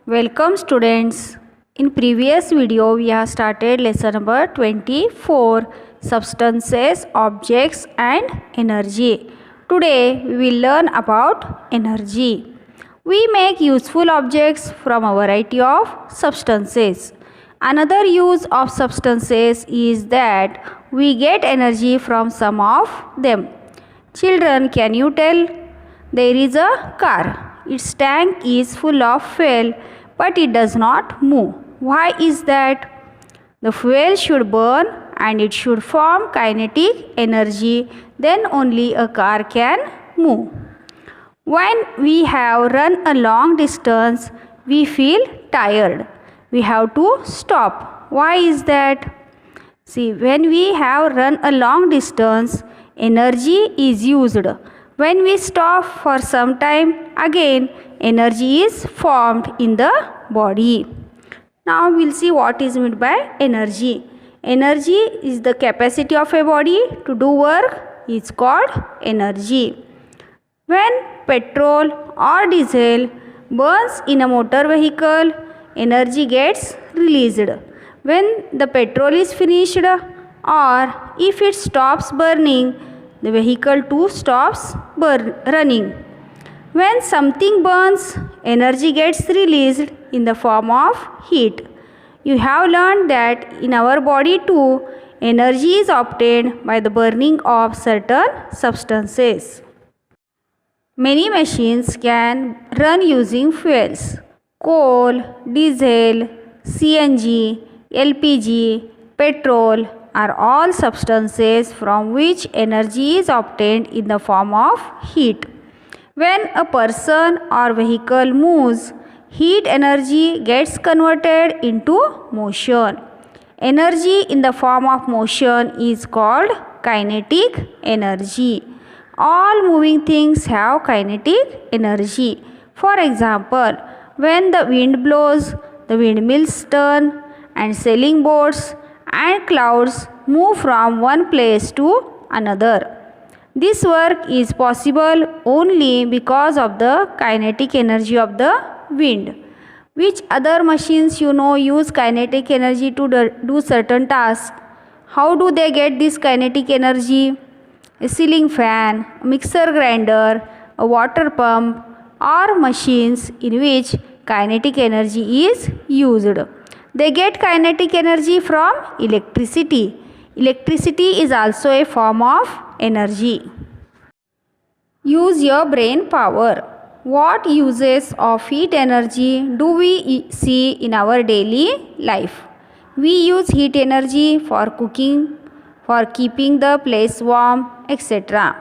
Welcome students. In previous video we have started lesson number 24, substances, objects and energy. Today we will learn about energy. We make useful objects from a variety of substances. Another use of substances is that we get energy from some of them. Children, can you tell? There is a car. Its tank is full of fuel, but it does not move. Why is that? The fuel should burn and it should form kinetic energy, then only a car can move. When we have run a long distance, we feel tired. We have to stop. Why is that? See, when we have run a long distance, energy is used. When we stop for some time, again energy is formed in the body. Now we will see what is meant by energy. Energy is the capacity of a body to do work, is called energy. When petrol or diesel burns in a motor vehicle, energy gets released. When the petrol is finished or if it stops burning, the vehicle too stops running. When something burns, energy gets released in the form of heat. You have learned that in our body too, energy is obtained by the burning of certain substances. Many machines can run using fuels. Coal, diesel, CNG, LPG, petrol are all substances from which energy is obtained in the form of heat. When a person or vehicle moves, heat energy gets converted into motion. Energy in the form of motion is called kinetic energy. All moving things have kinetic energy. For example, when the wind blows, the windmills turn and sailing boats and clouds move from one place to another. This work is possible only because of the kinetic energy of the wind. Which other machines use kinetic energy to do certain tasks? How do they get this kinetic energy? A ceiling fan, a mixer grinder, a water pump are machines in which kinetic energy is used. They get kinetic energy from electricity. Electricity is also a form of energy. Use your brain power. What uses of heat energy do we see in our daily life? We use heat energy for cooking, for keeping the place warm, etc.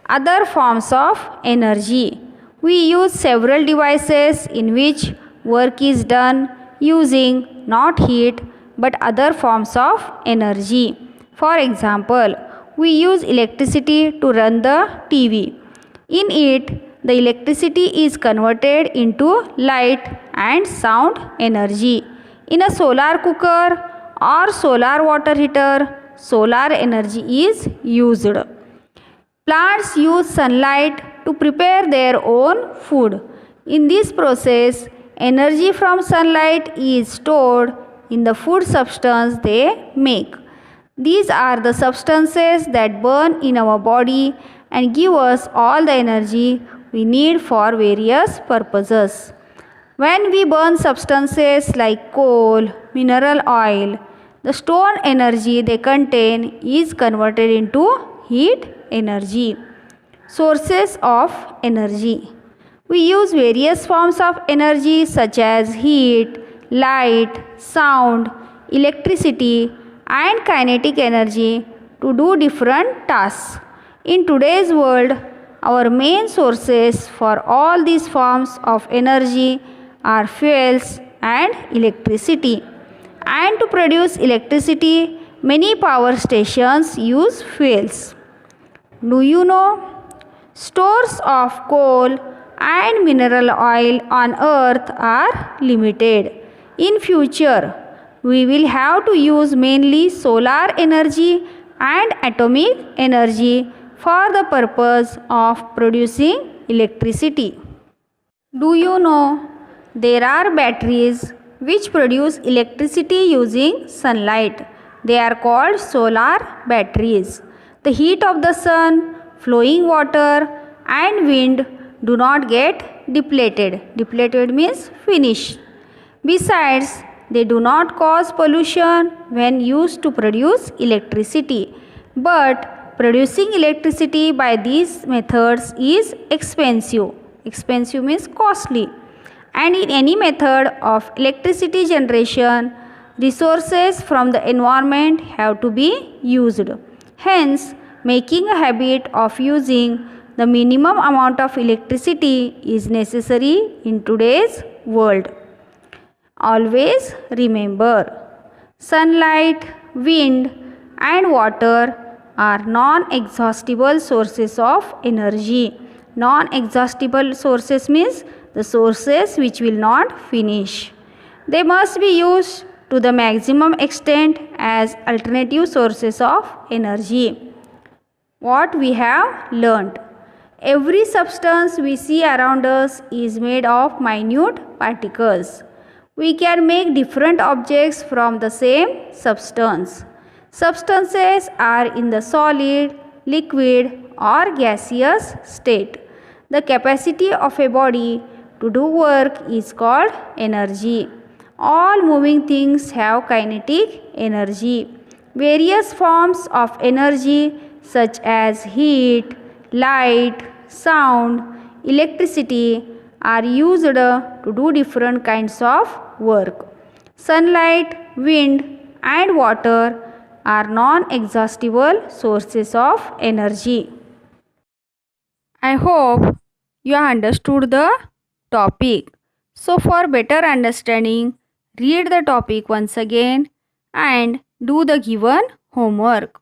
Other forms of energy. We use several devices in which work is done using not heat but other forms of energy. For example, we use electricity to run the TV. In it, the electricity is converted into light and sound energy. In a solar cooker or solar water heater, solar energy is used. Plants use sunlight to prepare their own food. In this process, energy from sunlight is stored in the food substance they make. These are the substances that burn in our body and give us all the energy we need for various purposes. When we burn substances like coal, mineral oil, the stored energy they contain is converted into heat energy. Sources of energy. We use various forms of energy such as heat, light, sound, electricity and kinetic energy to do different tasks. In today's world, our main sources for all these forms of energy are fuels and electricity. And to produce electricity, many power stations use fuels. Do you know? Stores of coal and mineral oil on earth are limited. In future, we will have to use mainly solar energy and atomic energy for the purpose of producing electricity. Do you know There are batteries which produce electricity using sunlight. They are called solar batteries. The heat of the sun, flowing water and wind do not get depleted. Depleted means finished. Besides, they do not cause pollution when used to produce electricity. But producing electricity by these methods is expensive. Expensive means costly. And in any method of electricity generation, resources from the environment have to be used. Hence, making a habit of using the minimum amount of electricity is necessary in today's world. Always remember, sunlight, wind and water are non-exhaustible sources of energy. Non-exhaustible sources means the sources which will not finish. They must be used to the maximum extent as alternative sources of energy. What we have learnt. Every substance we see around us is made of minute particles. We can make different objects from the same substance. Substances are in the solid, liquid or gaseous state. The capacity of a body to do work is called energy. All moving things have kinetic energy. Various forms of energy such as heat, light, sound, electricity are used to do different kinds of work. Sunlight, wind and water are non-exhaustible sources of energy. I hope you understood the topic. So for better understanding, read the topic once again and do the given homework.